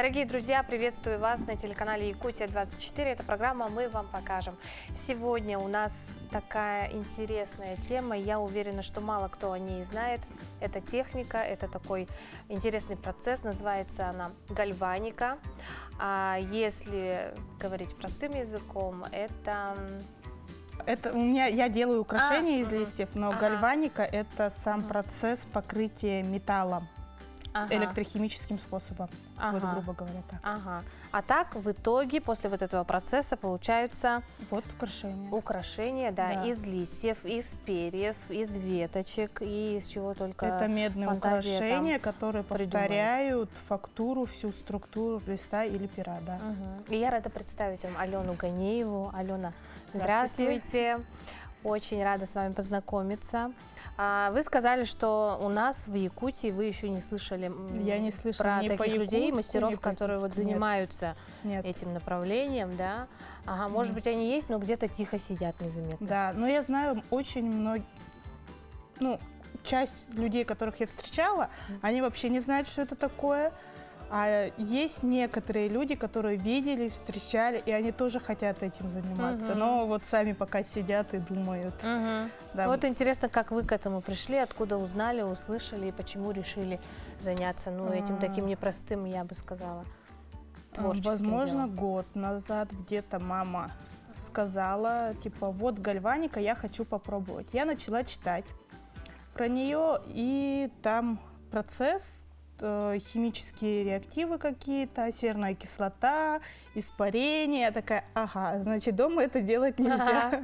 Дорогие друзья, приветствую вас на телеканале Якутия-24. Это программа «Мы вам покажем». Сегодня у нас такая интересная тема. Я уверена, что мало кто о ней знает. Это техника, это такой интересный процесс. Называется она гальваника. А если говорить простым языком, это я делаю украшения из листьев, но гальваника это сам процесс покрытия металлом. Электрохимическим способом, вот грубо говоря так. А так в итоге после вот этого процесса получаются вот украшения. Украшения, да, из листьев, из перьев, из веточек и из чего только. Это медные украшения, которые повторяют фактуру, всю структуру листа или пера, да. И я рада представить вам Алену Ганееву. Алена, здравствуйте. Очень рада с вами познакомиться. Вы сказали, что у нас в Якутии вы еще не слышали про таких людей, мастеров, которые вот занимаются этим направлением, да? Может быть, они есть, но где-то тихо сидят незаметно. Да, но я знаю очень многих, часть людей, которых я встречала, они вообще не знают, что это такое. А есть некоторые люди, которые видели, встречали, и они тоже хотят этим заниматься, но вот сами пока сидят и думают. Да. Вот интересно, как вы к этому пришли, откуда узнали, услышали и почему решили заняться этим таким непростым, я бы сказала, творческим возможно, делом. Год назад где-то мама сказала, типа, вот гальваника, я хочу попробовать. Я начала читать про нее, и там процесс, химические реактивы какие-то, серная кислота, испарение. Я такая, значит, дома это делать нельзя.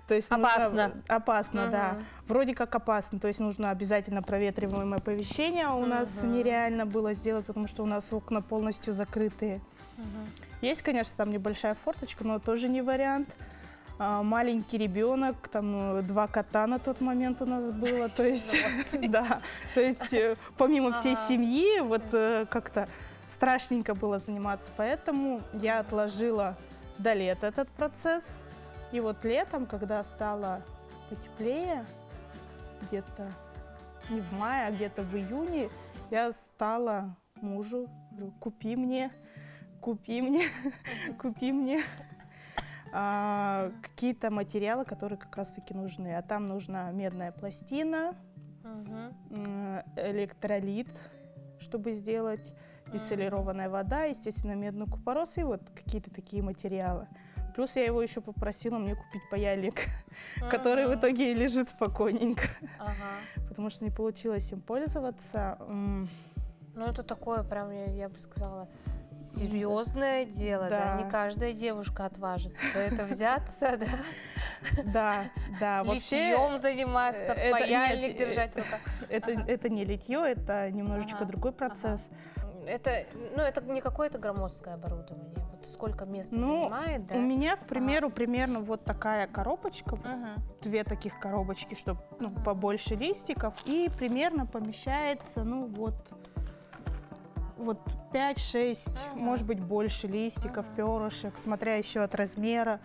То есть опасно. Опасно, да. Вроде как опасно. То есть нужно обязательно проветриваемое помещение. У нас нереально было сделать, потому что у нас окна полностью закрытые. Есть, конечно, там небольшая форточка, но тоже не вариант. Маленький ребенок, там 2 кота на тот момент у нас было, то есть, да, то есть помимо всей семьи, вот как-то страшненько было заниматься, поэтому я отложила до лета этот процесс, и вот летом, когда стало потеплее, где-то не в мае, а где-то в июне, я стала мужу, говорю, купи мне, какие-то материалы, которые как раз-таки нужны. А там нужна медная пластина, электролит, чтобы сделать, дистиллированная вода, естественно, медный купорос и вот какие-то такие материалы. Плюс я его еще попросила мне купить паяльник, который в итоге лежит спокойненько, потому что не получилось им пользоваться. Ну, это такое прям, я бы сказала, серьезное дело, да. Не каждая девушка отважится за это взяться, да. Да. Литьем заниматься, паяльник держать в руках. Это не литье, это немножечко другой процесс. Это не какое-то громоздкое оборудование. Вот сколько места занимает, да? У меня, к примеру, примерно вот такая коробочка, 2 таких коробочки, чтобы побольше листиков, и примерно помещается, вот 5-6, может быть, больше листиков, перышек, смотря еще от размера.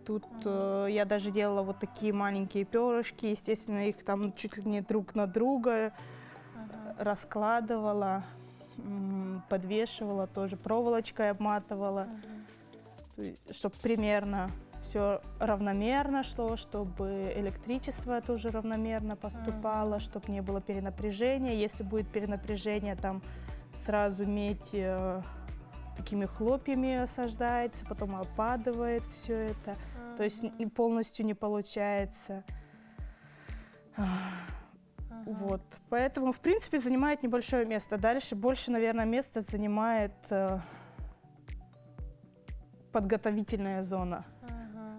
Тут я даже делала вот такие маленькие перышки, естественно, их там чуть ли не друг на друга раскладывала, подвешивала, тоже проволочкой обматывала, чтобы примерно все равномерно шло, чтобы электричество тоже равномерно поступало, чтобы не было перенапряжения. Если будет перенапряжение, там сразу медь такими хлопьями осаждается, потом опадывает все это, то есть полностью не получается. Вот, поэтому, в принципе, занимает небольшое место. Дальше больше, наверное, места занимает подготовительная зона,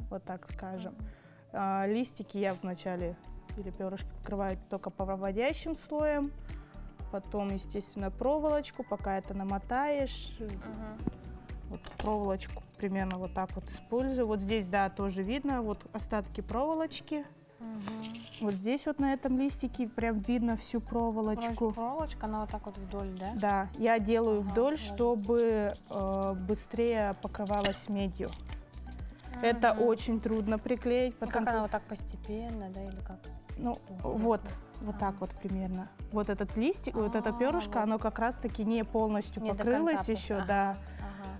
вот так скажем. Листики я вначале или перышки покрываю только проводящим слоем, потом, естественно, проволочку, пока это намотаешь. Вот проволочку примерно вот так вот использую. Вот здесь, да, тоже видно, вот остатки проволочки. Вот здесь вот на этом листике прям видно всю проволочку. Проволочка, она вот так вот вдоль, да? Да, я делаю вдоль, чтобы быстрее покрывалась медью. Это очень трудно приклеить. Как она вот так постепенно, да, или как? Ну, вот, Вот так вот примерно. Вот этот листик, вот это перышко, вот. оно как раз-таки не полностью Не до покрылось конца еще, просто. да.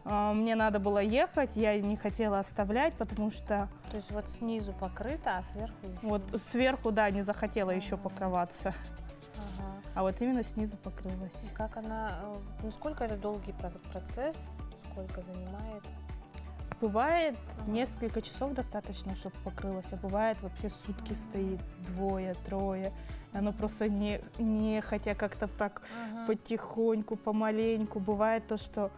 Ага. Мне надо было ехать, я не хотела оставлять, потому что То есть вот снизу покрыто, а сверху еще. вот сверху, да, не захотела еще покрываться. Ага. А вот именно снизу покрылась. И как она, ну сколько это долгий процесс, сколько занимает? Бывает Ага. несколько часов достаточно, чтобы покрылось, а бывает вообще сутки стоит, 2, 3. Оно просто не хотя как-то так Ага. потихоньку, помаленьку. Бывает то, что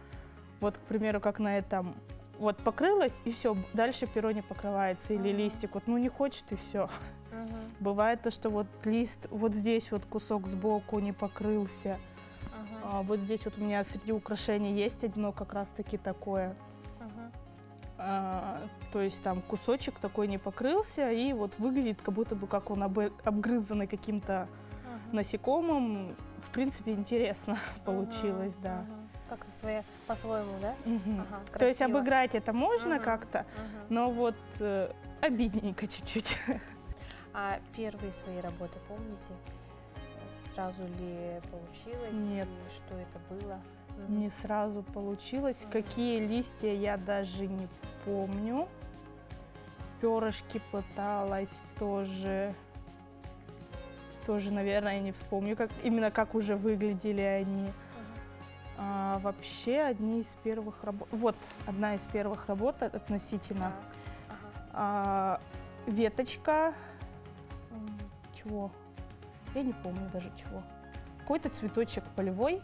вот, к примеру, как на этом, вот покрылось, и все, дальше перо не покрывается, или Ага. листик, вот, ну не хочет, и все. Мгм. Бывает то, что вот лист, вот здесь вот кусок сбоку не покрылся, Ага. вот здесь вот у меня среди украшений есть одно как раз-таки такое, Ага. то есть там кусочек такой не покрылся, и вот выглядит, как будто бы как он обгрызанный каким-то Ага. насекомым. В принципе, интересно получилось, Ага. да. Ага. Как-то по-своему, да? Мгм. Ага, То есть красиво. обыграть это можно Мгм. как-то, Мгм. но вот обидненько чуть-чуть. А первые свои работы помните? Сразу ли получилось? Нет. И что это было? Мгм. Не сразу получилось. Мгм. Какие листья, я даже не помню. Перышки пыталась тоже. Тоже, наверное, не вспомню, именно как уже выглядели они. Мгм. Вообще, одни из первых работ. Вот, одна из первых работ относительно. Так. Ага. Веточка. Чего? Я не помню даже чего. Какой-то цветочек полевой.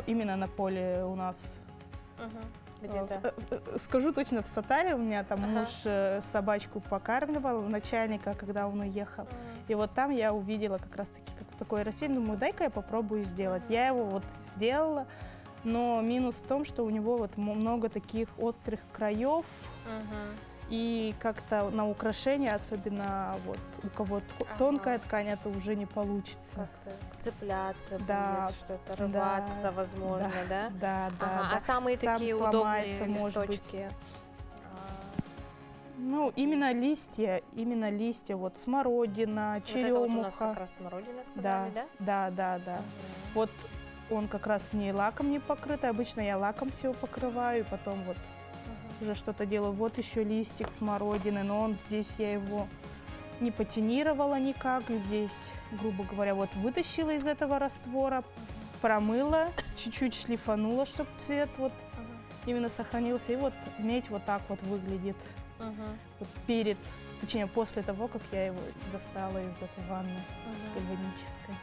Именно на поле у нас. Мгм. Где-то. Скажу точно, в Сатаре у меня там Ага. муж собачку покармливал, начальника, когда он уехал. И вот там я увидела как раз-таки как такое растение. Думаю, дай-ка я попробую сделать. Я его вот сделала, но минус в том, что у него вот много таких острых краев. Мгм. И как-то на украшение, особенно вот у кого тонкая ткань, это уже не получится. Как-то цепляться Да, будет, что-то рваться, да, возможно, да? Да, да, Ага. да. А самые Сам такие сломается, удобные может быть. листочки? Ну, именно листья, вот смородина, Вот это вот у нас черемуха. как раз смородина сказали, да? Да. Мгм. Вот он как раз не лаком не покрытый, обычно я лаком все покрываю, и потом вот Мгм. уже что-то делаю. Вот еще листик смородины, но он здесь я его не патинировала никак. Здесь, грубо говоря, вот вытащила из этого раствора, промыла, чуть-чуть шлифанула, чтобы цвет вот Мгм. именно сохранился. И вот медь вот так вот выглядит Мгм. вот точнее, после того, как я его достала из этой ванны Мгм. гальванической.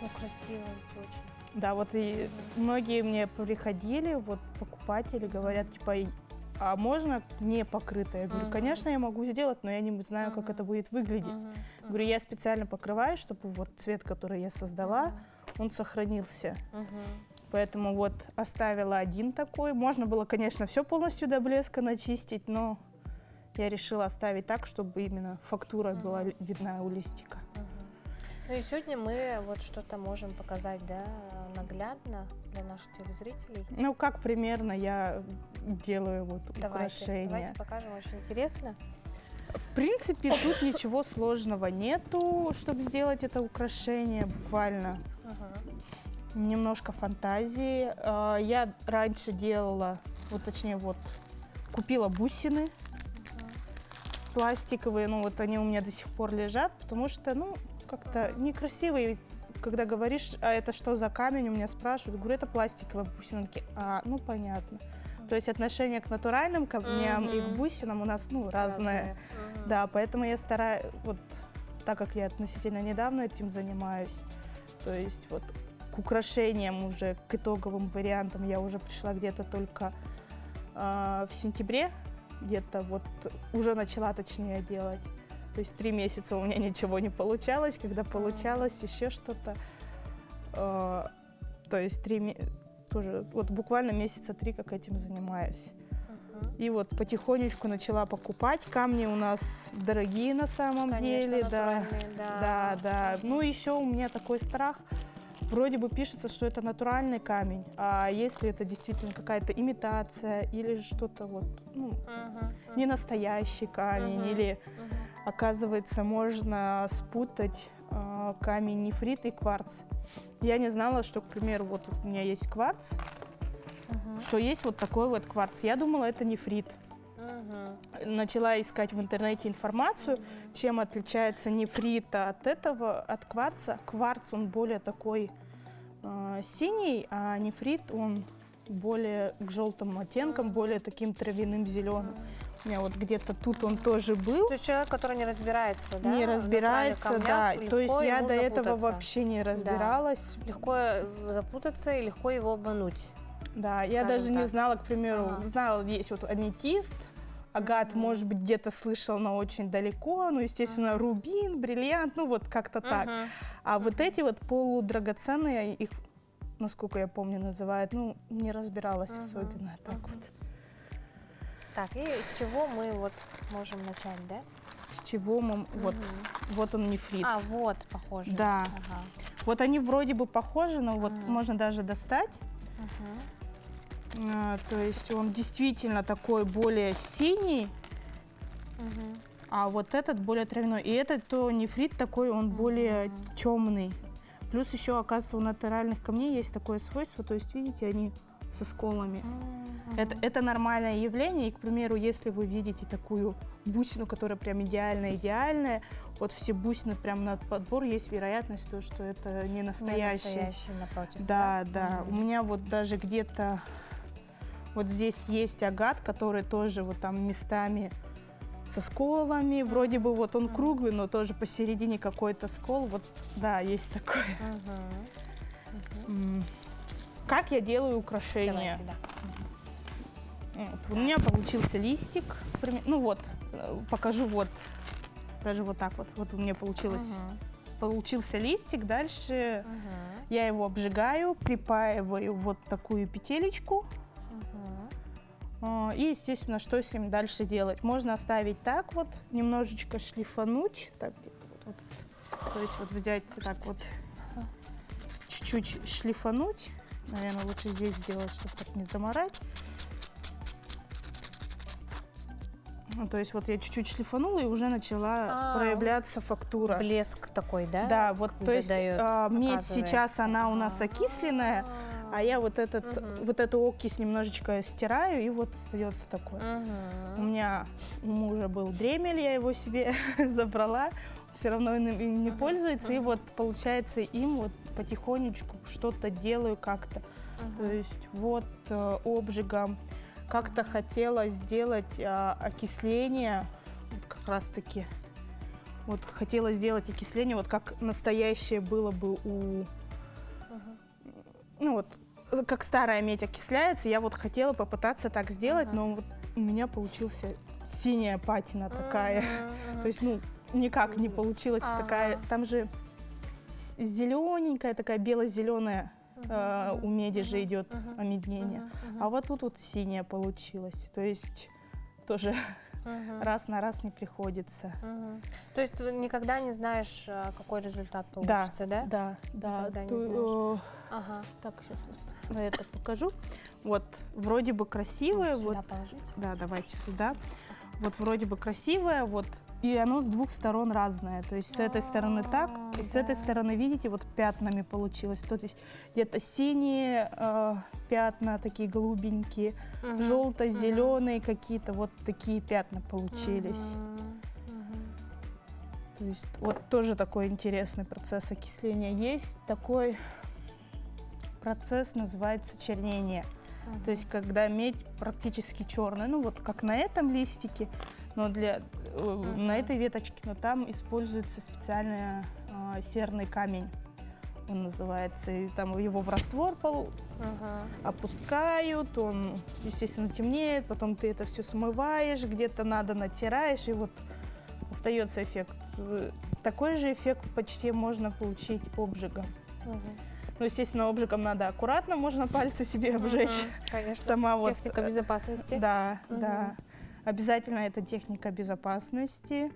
Ну, красиво ведь очень. Да, вот и многие мне приходили, вот покупатели говорят, типа, а можно не покрытое? Я говорю, Мгм. конечно, я могу сделать, но я не знаю, как Мгм. это будет выглядеть. Мгм. Говорю, я специально покрываю, чтобы вот цвет, который я создала, он сохранился. Мгм. Поэтому вот оставила один такой. Можно было, конечно, все полностью до блеска начистить, но я решила оставить так, чтобы именно фактура была видна у листика. Мгм. Ну и сегодня мы вот что-то можем показать, да, наглядно для наших телезрителей. Ну, как примерно я делаю вот украшения. Давайте покажем, очень интересно. В принципе, тут ничего сложного нету, чтобы сделать это украшение. Буквально Мгм. немножко фантазии. Я раньше делала, вот точнее, вот купила бусины пластиковые, ну вот они у меня до сих пор лежат, потому что, ну, как-то некрасивые. Когда говоришь, а это что за камень, у меня спрашивают, говорю, это пластиковые бусины. Они такие, ну понятно. То есть отношение к натуральным камням и к бусинам у нас, ну, разное. Мгм. Да, поэтому я стараюсь, вот так как я относительно недавно этим занимаюсь, то есть вот к украшениям уже, к итоговым вариантам я уже пришла где-то только в сентябре, где-то вот уже начала точнее делать. То есть 3 месяца у меня ничего не получалось, когда получалось еще что-то. То есть тоже вот буквально месяца 3 как этим занимаюсь. Мгм. И вот потихонечку начала покупать. Камни у нас дорогие на самом Конечно, деле, да. натуральные, Да. Ну еще у меня такой страх. Вроде бы пишется, что это натуральный камень, а если это действительно какая-то имитация или что-то вот, ну, Мгм. не настоящий камень, Мгм. или Мгм. оказывается можно спутать камень нефрит и кварц. Я не знала, что, к примеру, вот у меня есть кварц, что есть вот такой вот кварц. Я думала, это нефрит. Начала искать в интернете информацию, чем отличается нефрит от кварца. Кварц, он более такой синий, а нефрит, он более к желтым оттенкам, более таким травяным зеленым. У меня вот где-то тут он тоже был. То есть человек, который не разбирается, да? Не разбирается, да. То есть я до этого запутаться. вообще не разбиралась. Да. Легко запутаться и легко его обмануть. Да, я даже не знала, к примеру, знала, есть вот аметист, агат, может быть, где-то слышал, но очень далеко, ну, естественно, рубин, бриллиант, ну, вот как-то так. А вот эти вот полудрагоценные, их, насколько я помню, называют, ну, не разбиралась особенно, так вот. Так, и с чего мы вот можем начать, да? С чего мы, вот он нефрит. А, вот, похоже. Да. Вот они вроде бы похожи, но вот можно даже достать. То есть он действительно такой более синий, а вот этот более травяной. И этот то нефрит такой, он более темный. Плюс еще, оказывается, у натуральных камней есть такое свойство, то есть, видите, они со сколами. Это нормальное явление, и, к примеру, если вы видите такую бусину, которая прям идеальная, вот все бусины прям на подбор, есть вероятность, что это не настоящий. Не настоящий, напротив. Да. У меня вот даже где-то вот здесь есть агат, который тоже вот там местами со сколами, вроде бы вот он круглый, но тоже посередине какой-то скол, вот, да, есть такое. Как я делаю украшения? Давайте, да. Вот, у меня получился листик, ну вот, покажу вот, даже вот так вот, вот у меня получился листик, дальше я его обжигаю, припаиваю вот такую петелечку, и, естественно, что с ним дальше делать? Можно оставить так вот, немножечко шлифануть, так, вот, то есть вот взять так вот, чуть-чуть шлифануть, наверное, лучше здесь сделать, чтобы так не заморать. То есть вот я чуть-чуть шлифанула, и уже начала проявляться фактура. Блеск такой, да? Да, вот, то есть медь сейчас, она у нас окисленная, а я вот эту окись немножечко стираю, и вот остается такое. У меня у мужа был дремель, я его себе забрала, все равно им не пользуется, и вот получается им вот потихонечку что-то делаю как-то. То есть вот обжигом. Как-то хотела сделать окисление, вот как раз-таки, вот хотела сделать окисление, вот как настоящее было бы ну вот, как старая медь окисляется, я вот хотела попытаться так сделать, но вот у меня получилась синяя патина такая, то есть, ну, никак не получилась такая, там же зелененькая, такая бело-зеленая. У меди же идет омеднение, а вот тут вот синяя получилась, то есть тоже раз на раз не приходится. То есть ты никогда не знаешь, какой результат получится, да? Да. Никогда не знаешь. Так, сейчас вот это покажу. Вот, вроде бы красивое. Сюда вот, положить? Да, давайте сюда. Вот вроде бы красивое, вот, и оно с двух сторон разное. То есть с этой стороны так, и с этой стороны, видите, вот пятнами получилось. То есть где-то синие пятна, такие голубенькие, желто-зеленые какие-то, вот такие пятна получились. То есть вот тоже такой интересный процесс окисления. Есть такой процесс, называется чернение. То есть когда медь практически черная, ну вот как на этом листике, но на этой веточке, но там используется специальный серный камень, он называется, и там его в раствор опускают, он, естественно, темнеет, потом ты это все смываешь, где-то надо натираешь, и вот остается эффект. Такой же эффект почти можно получить обжигом. Ну, естественно, обжигом надо аккуратно, можно пальцы себе обжечь. Конечно, сама техника безопасности. Да. Обязательно это техника безопасности.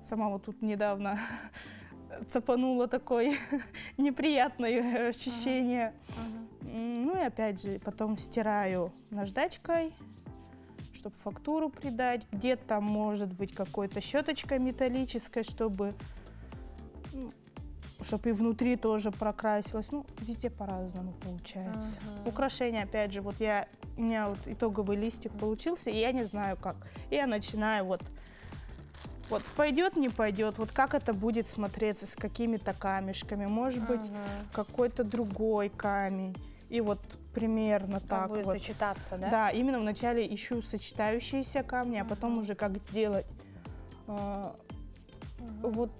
Сама вот тут недавно цапанула такое неприятное ощущение. Ну и опять же, потом стираю наждачкой, чтобы фактуру придать. Где-то может быть какой-то щеточкой металлической, чтобы чтобы и внутри тоже прокрасилось. Ну, везде по-разному получается. Украшения, опять же, вот у меня вот итоговый листик получился, и я не знаю как. И я начинаю вот пойдет, не пойдет, вот как это будет смотреться с какими-то камешками, может быть, какой-то другой камень. И вот примерно так будет вот. Сочетаться, да? Да, именно вначале ищу сочетающиеся камни, а потом уже как сделать. Вот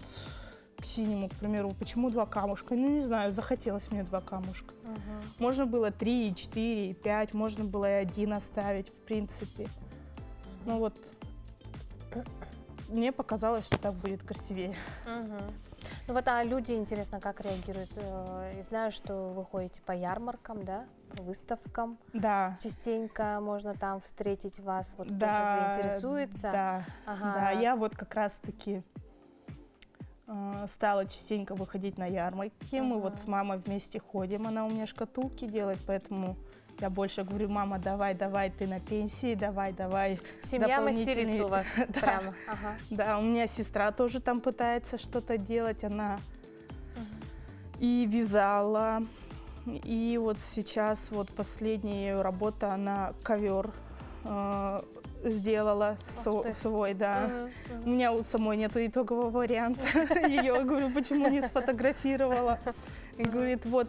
к синему, к примеру, почему 2 камушка? Ну, не знаю, захотелось мне 2 камушка. Можно было 3, 4, 5, можно было и 1 оставить, в принципе. Ну вот, мне показалось, что так будет красивее. Ну вот, а люди, интересно, как реагируют? Я знаю, что вы ходите по ярмаркам, да, по выставкам. Да. Частенько можно там встретить вас, вот Да, кто-то заинтересуется. Да, Ага. да, я вот как раз-таки стала частенько выходить на ярмарки. Мы вот с мамой вместе ходим, она у меня шкатулки делает, поэтому я больше говорю: мама, давай, ты на пенсии, давай. Семья мастерица у вас Да. прямо. Ага. Да, у меня сестра тоже там пытается что-то делать, она и вязала, и вот сейчас вот последняя ее работа, она ковер сделала свой, да. У меня у самой нету итогового варианта. Ее, говорю, почему не сфотографировала? И говорит, вот,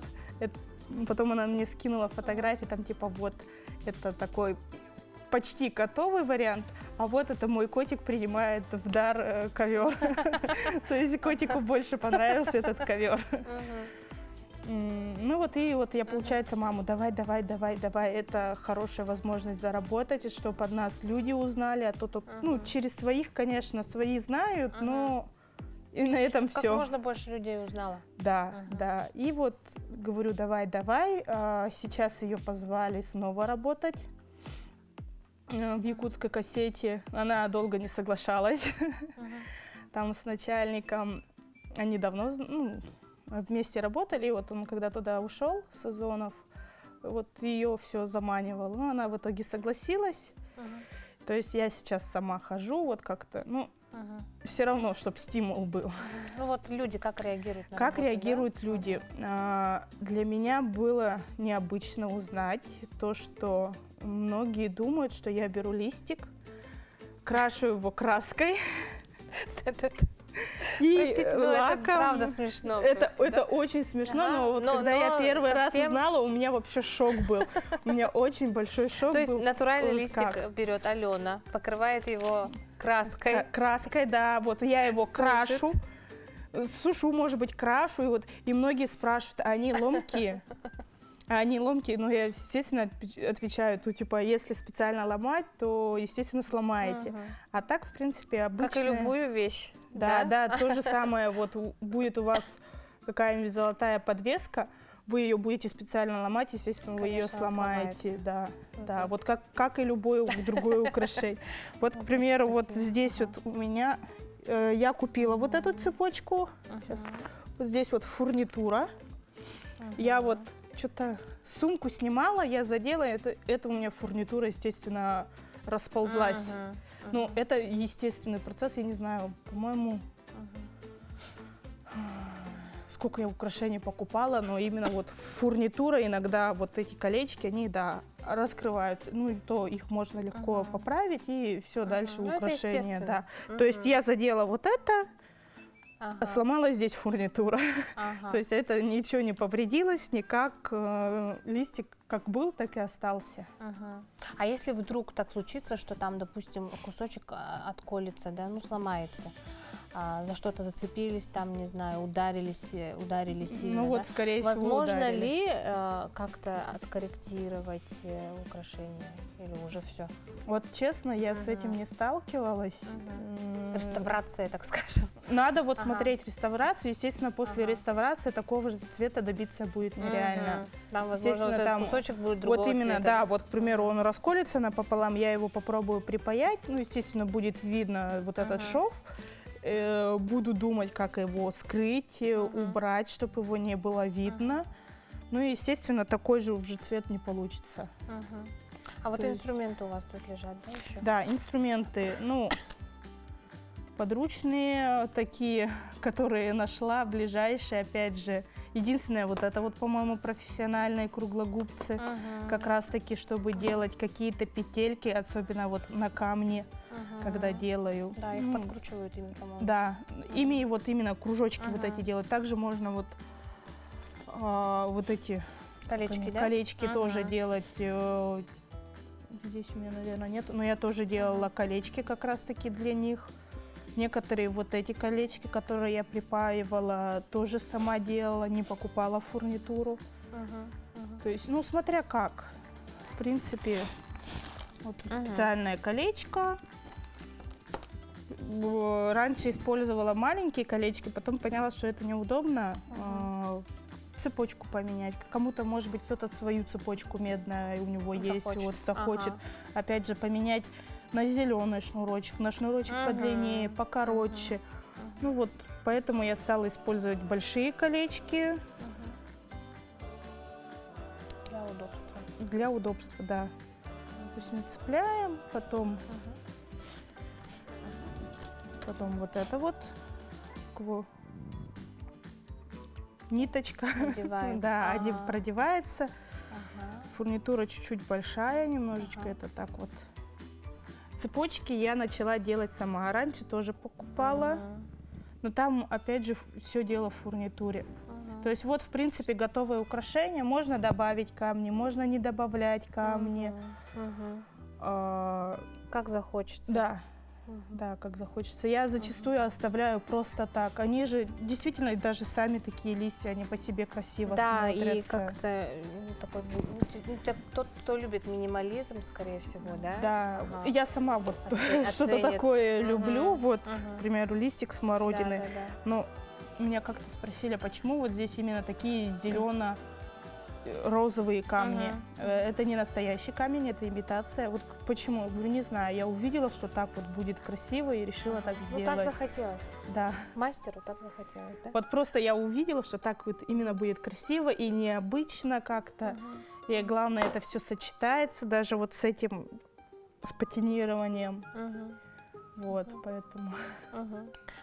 потом она мне скинула фотографии, там типа вот, это такой почти готовый вариант, а вот это мой котик принимает в дар ковер. То есть котику больше понравился этот ковер. Ну вот и вот я, получается, маму, давай, это хорошая возможность заработать, и чтобы от нас люди узнали, а то, ну, через своих, конечно, свои знают, но и на этом все. Как можно больше людей узнало. Да, да. И вот говорю, давай. Сейчас ее позвали снова работать в якутской кассете. Она долго не соглашалась. Там с начальником они давно, вместе работали, и вот он когда туда ушел с Озонов, вот ее все заманивало. Ну, она в итоге согласилась. То есть я сейчас сама хожу, вот как-то, все равно, чтобы стимул был. Ну вот люди как реагируют на Как работу, реагируют да? люди? Для меня было необычно узнать то, что многие думают, что я беру листик, крашу его краской. И Простите, но лаком. это правда смешно. Это очень смешно, но вот когда я первый раз узнала, у меня вообще шок был. У меня очень большой шок был. То есть натуральный Вот листик как? берет Алена, покрывает его краской. Краской, да, вот я его крашу. Сушу, может быть, крашу, и многие спрашивают, они ломкие? Они ломкие, но я, естественно, отвечаю, типа, если специально ломать, то, естественно, сломаете. А так, в принципе, обычная... Как и любую вещь. Да, то же самое, вот будет у вас какая-нибудь золотая подвеска, вы ее будете специально ломать, естественно, вы ее сломаете. Да, вот как и любое другое украшение. Вот, к примеру, вот здесь вот у меня, я купила вот эту цепочку, сейчас, вот здесь вот фурнитура, я вот что-то сумку снимала, я задела, это у меня фурнитура, естественно, расползлась. Ну, это естественный процесс, я не знаю, по-моему, сколько я украшений покупала, но именно вот фурнитура, иногда вот эти колечки, они, да, раскрываются, ну, и то их можно легко поправить, и все, дальше украшения, да. То есть я задела вот это, а сломалась здесь фурнитура. То есть это ничего не повредилось, никак, листик как был, так и остался. А если вдруг так случится, что там, допустим, кусочек отколется, да, ну сломается, за что-то зацепились, там, не знаю, ударили сильно, ну вот, да? скорее всего, Возможно ударили. ли как-то откорректировать украшения или уже все? Вот честно, я с этим не сталкивалась. Реставрация, так скажем. Надо вот смотреть реставрацию. Естественно, после реставрации такого же цвета добиться будет нереально. Там, возможно, вот этот кусочек будет другого Вот именно, цвета. да, вот, к примеру, он расколется напополам, я его попробую припаять, ну, естественно, будет видно вот этот шов. Буду думать, как его скрыть, убрать, чтобы его не было видно. Ну и, естественно, такой же уже цвет не получится. А вот инструменты у вас тут лежат, да, еще? Да, инструменты, ну, подручные такие, которые нашла, ближайшие, опять же. Единственное, вот это вот, по-моему, профессиональные круглогубцы, как раз-таки, чтобы делать какие-то петельки, особенно вот на камне, когда делаю. Да, их подкручивают ими, по-моему. Да, ими вот именно кружочки вот эти делать. Также можно вот, вот эти Колечки, да? колечки тоже делать. Здесь у меня, наверное, нет, но я тоже делала колечки как раз-таки для них. Некоторые вот эти колечки, которые я припаивала, тоже сама делала, не покупала фурнитуру. То есть, ну, смотря как. В принципе, вот тут специальное колечко. Раньше использовала маленькие колечки, потом поняла, что это неудобно. Цепочку поменять. Кому-то, может быть, кто-то свою цепочку медную у него есть, вот захочет. Опять же, поменять на зеленый шнурочек, на шнурочек подлиннее, покороче. Ну вот, поэтому я стала использовать большие колечки. Для удобства. Для удобства, да. То есть мы цепляем, потом вот это вот. Ниточка, да, продевается. Фурнитура чуть-чуть большая, немножечко это так вот. Цепочки я начала делать сама. Раньше тоже покупала, но там, опять же, все дело в фурнитуре. То есть вот, в принципе, готовое украшение. Можно добавить камни, можно не добавлять камни. Как захочется. Да. Да, как захочется. Я зачастую оставляю просто так. Они же действительно даже сами такие листья, они по себе красиво смотрятся. Да, и как-то такой, тот, кто любит минимализм, скорее всего, да? Да, я сама вот что-то такое люблю. Вот, к примеру, листик смородины. Но меня как-то спросили, почему вот здесь именно такие зелено-розовые камни. Это не настоящий камень, это имитация. Вот почему? Я говорю, не знаю. Я увидела, что так вот будет красиво и решила так сделать. Ну так захотелось. Да. Мастеру так захотелось, да? Вот просто я увидела, что так вот именно будет красиво и необычно как-то. И главное, это все сочетается даже вот с этим, с патинированием. Вот, поэтому.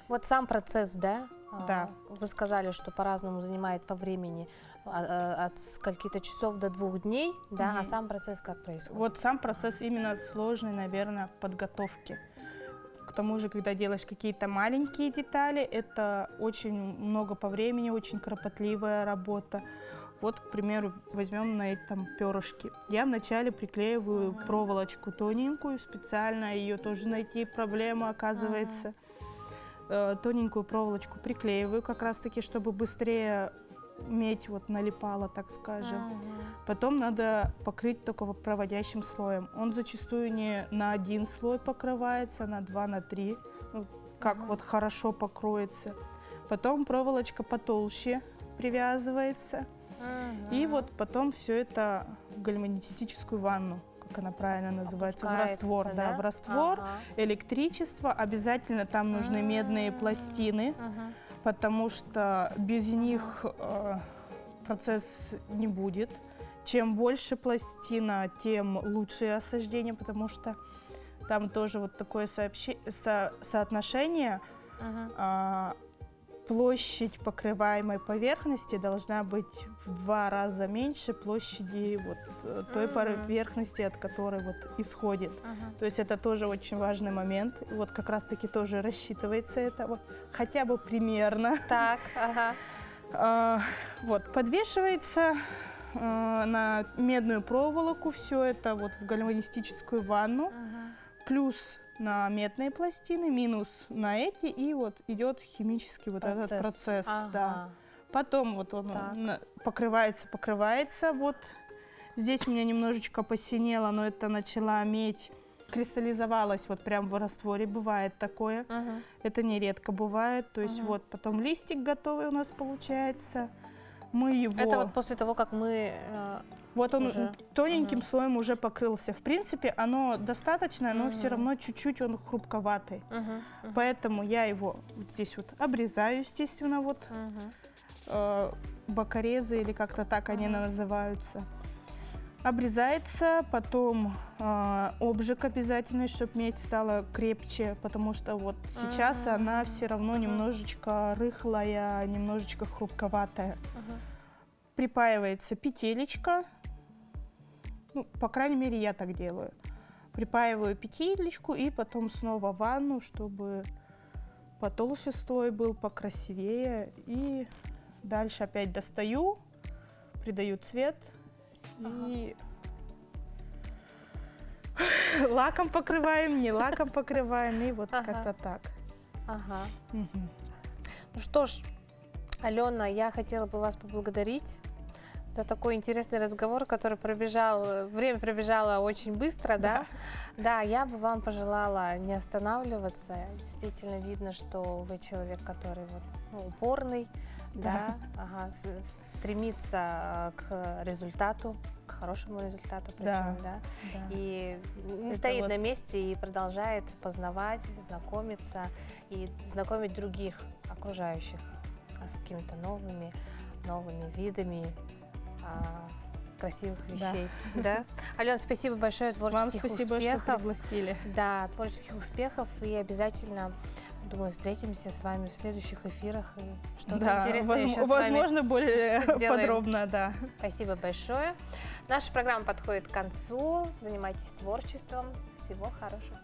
Вот сам процесс, да? Да. Вы сказали, что по-разному занимает по времени, от скольки-то часов до 2 дней, да? А сам процесс как происходит? Вот сам процесс именно сложный, наверное, подготовки. К тому же, когда делаешь какие-то маленькие детали, это очень много по времени, очень кропотливая работа. Вот, к примеру, возьмем на этом перышки. Я вначале приклеиваю проволочку тоненькую, специально ее тоже найти проблема, оказывается. Тоненькую проволочку приклеиваю как раз-таки, чтобы быстрее медь вот налипала, так скажем. Потом надо покрыть только проводящим слоем. Он зачастую не на 1 слой покрывается, на 2, на 3, ну, как вот хорошо покроется. Потом проволочка потолще привязывается. И вот потом все это в гальванистическую ванну, как она правильно называется, в раствор. Да, в раствор, электричество. Обязательно там нужны медные пластины, потому что без них процесс не будет. Чем больше пластина, тем лучше осаждение, потому что там тоже вот такое соотношение. Площадь покрываемой поверхности должна быть в 2 раза меньше площади вот той поверхности, от которой вот исходит. То есть это тоже очень важный момент. Вот как раз-таки тоже рассчитывается это вот хотя бы примерно. Так, вот подвешивается на медную проволоку все это вот в гальванистическую ванну, плюс на медные пластины, минус на эти, и вот идет химический вот этот процесс. Да. Потом вот он покрывается, вот здесь у меня немножечко посинело, но это начала медь, кристаллизовалась вот прям в растворе, бывает такое, это нередко бывает, то есть вот потом листик готовый у нас получается, мы его... Это вот после того, как мы... Вот он тоненьким слоем уже покрылся. В принципе, оно достаточно, но все равно чуть-чуть он хрупковатый. Поэтому я его вот здесь вот обрезаю, естественно, вот бокорезы или как-то так они называются. Обрезается, потом обжиг обязательно, чтобы медь стала крепче, потому что вот сейчас она все равно немножечко рыхлая, немножечко хрупковатая. Припаивается петелечка, ну, по крайней мере, я так делаю. Припаиваю петелечку и потом снова в ванну, чтобы потолще слой был, покрасивее. И дальше опять достаю, придаю цвет и лаком покрываем, не лаком покрываем, и вот как-то так. Ага. Ну что ж, Алена, я хотела бы вас поблагодарить за такой интересный разговор, который время пробежало очень быстро, да? Да, я бы вам пожелала не останавливаться. Действительно видно, что вы человек, который вот, упорный, да, стремится к результату, к хорошему результату причем, да. И не стоит на месте и продолжает познавать, знакомиться и знакомить других окружающих с какими-то новыми видами красивых вещей. Да. Алена, спасибо большое, творческих Вам спасибо, успехов. что пригласили. Да, творческих успехов, и обязательно, думаю, встретимся с вами в следующих эфирах и что-то интересное еще с вами возможно, более сделаем. подробно, да. Спасибо большое. Наша программа подходит к концу. Занимайтесь творчеством. Всего хорошего.